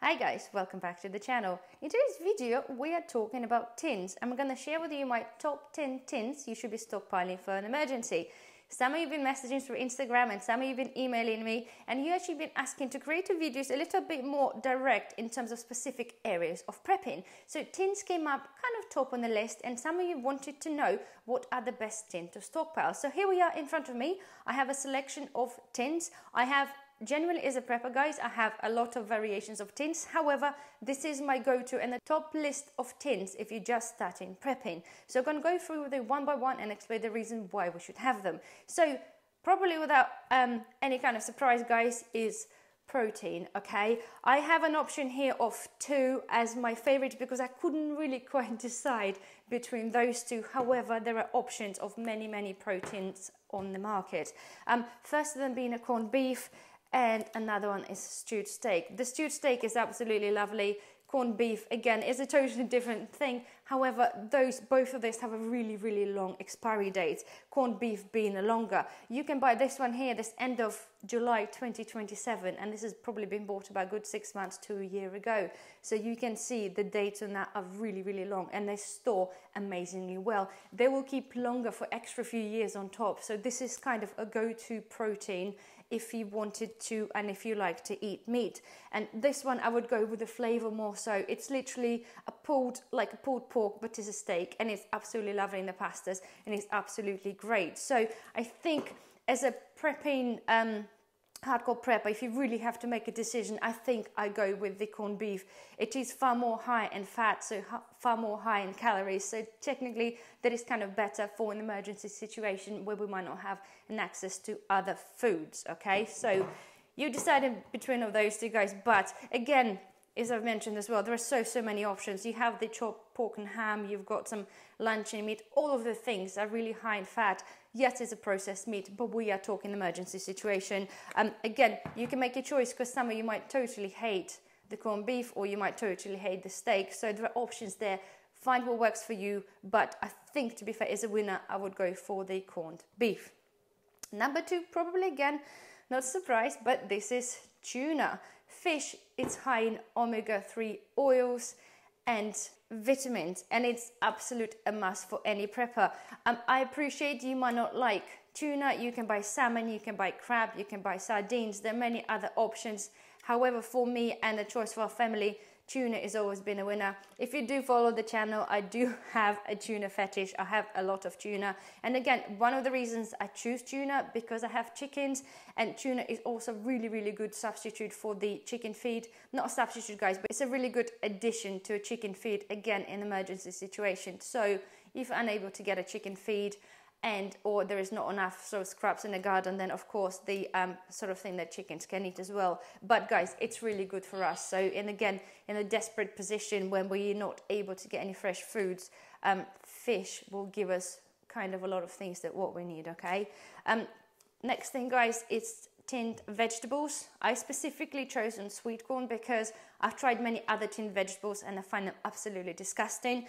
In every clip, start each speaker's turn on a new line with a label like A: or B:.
A: Hi guys, welcome back to the channel. In today's video we are talking about tins. I'm going to share with you my top 10 tins you should be stockpiling for an emergency. Some of you have been messaging through Instagram and some of you have been emailing me, and you actually been asking to create videos a little bit more direct in terms of specific areas of prepping. So tins came up kind of top on the list, and some of you wanted to know what are the best tins to stockpile. So here we are in front of me. I have a selection of tins. Generally, as a prepper, guys, I have a lot of variations of tins. However, this is my go-to and the top list of tins if you're just starting prepping. So I'm going to go through them one by one and explain the reason why we should have them. So probably without any kind of surprise, guys, is protein. Okay, I have an option here of 2 as my favorite because I couldn't really quite decide between those 2. However, there are options of many proteins on the market. First of them being a corned beef, and another one is stewed steak. The stewed steak is absolutely lovely. Corned beef, again, is a totally different thing. However, both of these have a really long expiry date. Corned beef being a longer. You can buy this one here, this end of July 2027, and this has probably been bought about a good 6 months to a year ago. So you can see the dates on that are really long, and they store amazingly well. They will keep longer for extra few years on top. So this is kind of a go-to protein if you wanted to and if you like to eat meat. And this one I would go with the flavor more so. It's literally like a pulled pork, but it's a steak, and it's absolutely lovely in the pastas, and it's absolutely great. So I think as a prepping hardcore prepper, if you really have to make a decision, I think I go with the corned beef. It is far more high in fat, so far more high in calories. So technically that is kind of better for an emergency situation where we might not have an access to other foods. Okay, so you decided between of those 2, guys. But again, as I've mentioned as well, there are so many options. You have the chopped pork and ham, you've got some luncheon meat. All of the things are really high in fat. Yes, it's a processed meat, but we are talking emergency situation. Again, you can make a choice because some of you might totally hate the corned beef or you might totally hate the steak. So there are options there. Find what works for you. But I think, to be fair, as a winner, I would go for the corned beef. Number 2, probably again, not surprised, but this is tuna. Fish, it's high in omega-3 oils and vitamins, and it's absolute a must for any prepper. I appreciate you might not like tuna. You can buy salmon, you can buy crab, you can buy sardines. There are many other options. However, for me and the choice for our family, tuna has always been a winner. If you do follow the channel, I do have a tuna fetish. I have a lot of tuna. And again, one of the reasons I choose tuna because I have chickens, and tuna is also really good substitute for the chicken feed. Not a substitute, guys, but it's a really good addition to a chicken feed, again, in emergency situation. So if you're unable to get a chicken feed, or there is not enough sort of scraps in the garden, then of course the sort of thing that chickens can eat as well. But guys, it's really good for us. So, and again, in a desperate position when we're not able to get any fresh foods, fish will give us kind of a lot of things that what we need. Okay. Next thing, guys, it's tinned vegetables. I specifically chosen sweet corn because I've tried many other tinned vegetables and I find them absolutely disgusting.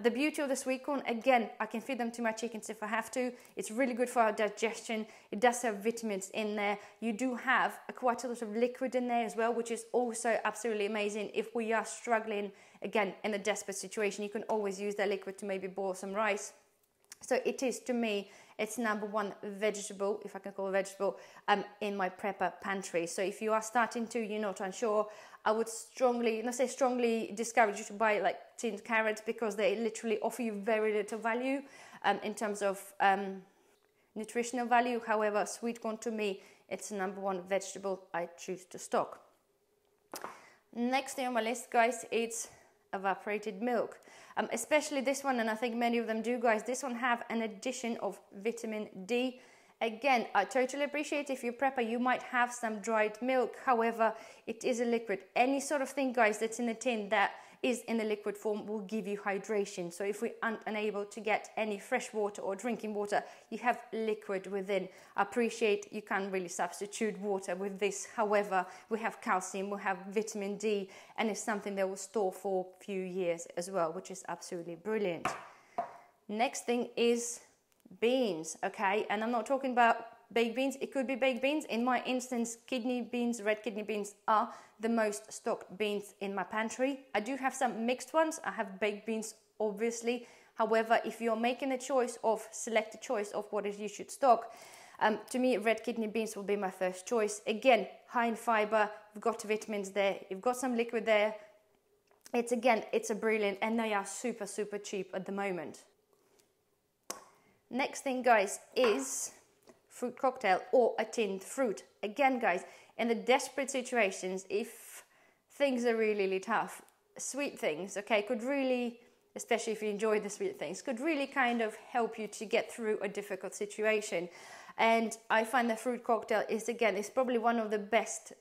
A: The beauty of the sweet corn, again, I can feed them to my chickens if I have to. It's really good for our digestion. It does have vitamins in there. You do have quite a lot of liquid in there as well, which is also absolutely amazing. If we are struggling, again, in a desperate situation, you can always use that liquid to maybe boil some rice. So it is, to me, it's number 1 vegetable, if I can call it vegetable, in my prepper pantry. So if you are starting to, you're not unsure, I would strongly discourage you to buy like tinned carrots because they literally offer you very little value in terms of nutritional value. However, sweet corn, to me, it's the number 1 vegetable I choose to stock. Next thing on my list, guys, it's evaporated milk. Especially this one, and I think many of them do, guys. This one have an addition of vitamin D. Again, I totally appreciate if you're prepper, you might have some dried milk. However, it is a liquid. Any sort of thing, guys, that's in a tin that is in the liquid form will give you hydration. So if we aren't unable to get any fresh water or drinking water, you have liquid within. I appreciate you can't really substitute water with this. However, we have calcium, we have vitamin D, and it's something that will store for a few years as well, which is absolutely brilliant. Next thing is beans, okay? And I'm not talking about baked beans. It could be baked beans. In my instance, kidney beans, red kidney beans are the most stocked beans in my pantry. I do have some mixed ones. I have baked beans, obviously. However, if you're making a choice of, select a choice of what it is you should stock, to me, red kidney beans will be my first choice. Again, high in fiber, you've got vitamins there, you've got some liquid there. It's a brilliant, and they are super, super cheap at the moment. Next thing, guys, is fruit cocktail or a tinned fruit. Again, guys, in the desperate situations, if things are really, really tough, sweet things, okay, could really, especially if you enjoy the sweet things, could really kind of help you to get through a difficult situation. And I find the fruit cocktail is probably one of the best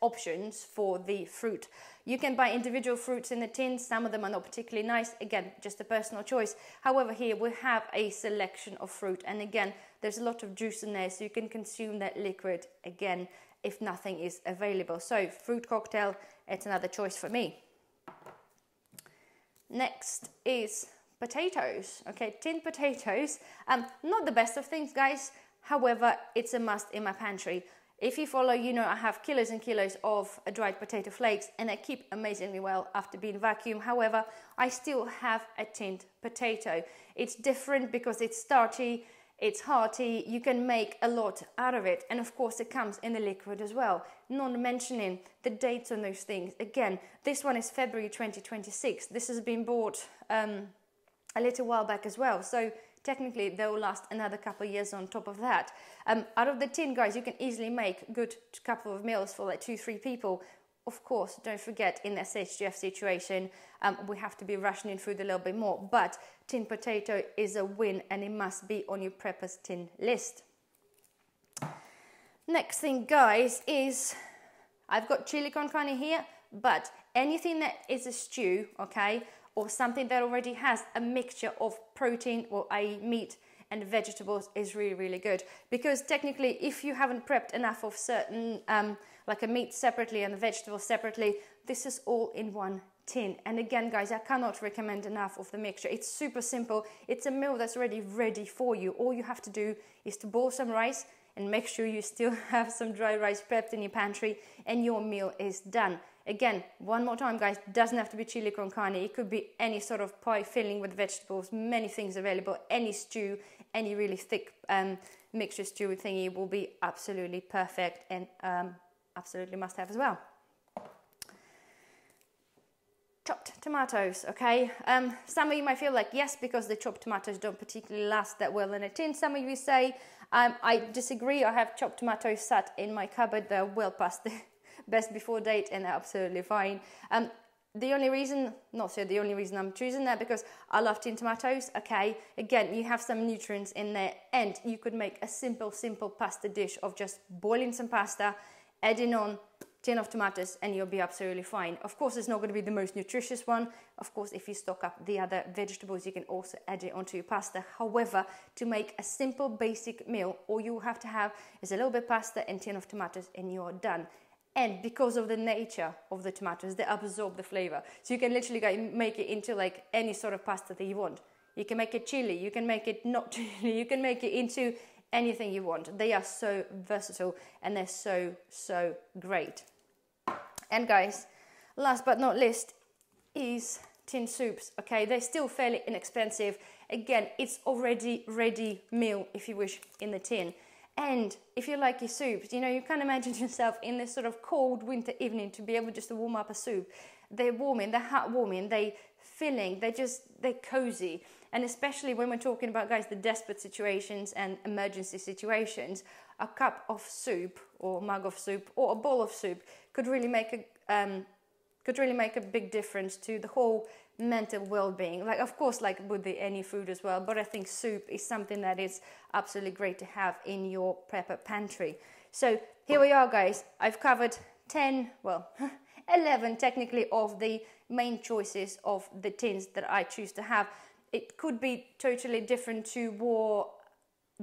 A: options for the fruit. You can buy individual fruits in the tin. Some of them are not particularly nice. Again, just a personal choice. However, here we have a selection of fruit. And again, there's a lot of juice in there, so you can consume that liquid again if nothing is available. So fruit cocktail, it's another choice for me. Next is potatoes. Okay, tinned potatoes. Not the best of things, guys. However, it's a must in my pantry. If you follow, you know I have kilos and kilos of dried potato flakes, and they keep amazingly well after being vacuumed. However, I still have a tinned potato. It's different because it's starchy, it's hearty, you can make a lot out of it. And of course it comes in the liquid as well. Not mentioning the dates on those things. Again, this one is February 2026. This has been bought a little while back as well. So technically they'll last another couple of years on top of that. Out of the tin, guys, you can easily make a good couple of meals for like 2-3 people. Of course, don't forget, in this HGF situation, we have to be rationing food a little bit more. But tin potato is a win, and it must be on your prepper's tin list. Next thing, guys, is I've got chili con carne here, but anything that is a stew, okay, or something that already has a mixture of protein or a meat and vegetables is really, really good. Because technically, if you haven't prepped enough of certain, like a meat separately and the vegetables separately, this is all in one tin. And again, guys, I cannot recommend enough of the mixture. It's super simple. It's a meal that's already ready for you. All you have to do is to boil some rice and make sure you still have some dry rice prepped in your pantry, and your meal is done. Again, one more time, guys, doesn't have to be chili con carne. It could be any sort of pie filling with vegetables, many things available, any stew, any really thick mixture stew thingy will be absolutely perfect, and absolutely must have as well. Chopped tomatoes, okay? Some of you might feel like yes, because the chopped tomatoes don't particularly last that well in a tin. Some of you say, I disagree. I have chopped tomatoes sat in my cupboard. They're well past the best before date, and they're absolutely fine. The only reason I'm choosing that, because I love tin tomatoes, okay? Again, you have some nutrients in there, and you could make a simple pasta dish of just boiling some pasta, adding on tin of tomatoes, and you'll be absolutely fine. Of course, it's not going to be the most nutritious one. Of course, if you stock up the other vegetables, you can also add it onto your pasta. However, to make a simple basic meal, all you have to have is a little bit of pasta and tin of tomatoes, and you're done. And because of the nature of the tomatoes, they absorb the flavor. So you can literally make it into like any sort of pasta that you want. You can make it chili, you can make it not chili, you can make it into anything you want. They are so versatile, and they're so, so great. And guys, last but not least is tin soups, okay? They're still fairly inexpensive. Again, it's already ready meal, if you wish, in the tin. And if you like your soups, you know, you can imagine yourself in this sort of cold winter evening to be able just to warm up a soup. They're warming, they're heartwarming, they're filling, they're cozy. And especially when we're talking about, guys, the desperate situations and emergency situations, a cup of soup or mug of soup or a bowl of soup could really make a big difference to the whole mental well-being. Like, of course, like with any food as well, but I think soup is something that is absolutely great to have in your prepper pantry. So here we are, guys. I've covered 11 technically of the main choices of the tins that I choose to have. It could be totally different to what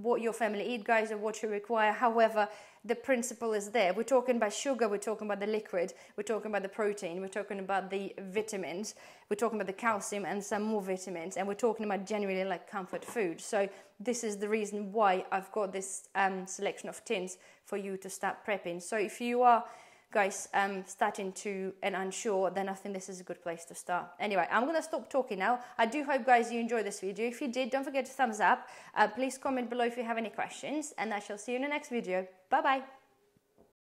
A: what your family eat, guys, or what you require. However, the principle is there. We're talking about sugar, we're talking about the liquid, we're talking about the protein, we're talking about the vitamins, we're talking about the calcium and some more vitamins, and we're talking about generally like comfort food. So this is the reason why I've got this selection of tins for you to start prepping. So if you are, guys, starting to and unsure, then I think this is a good place to start. Anyway, I'm gonna stop talking now. I do hope, guys, you enjoyed this video. If you did, don't forget to thumbs up. Please comment below if you have any questions, and I shall see you in the next video. Bye bye.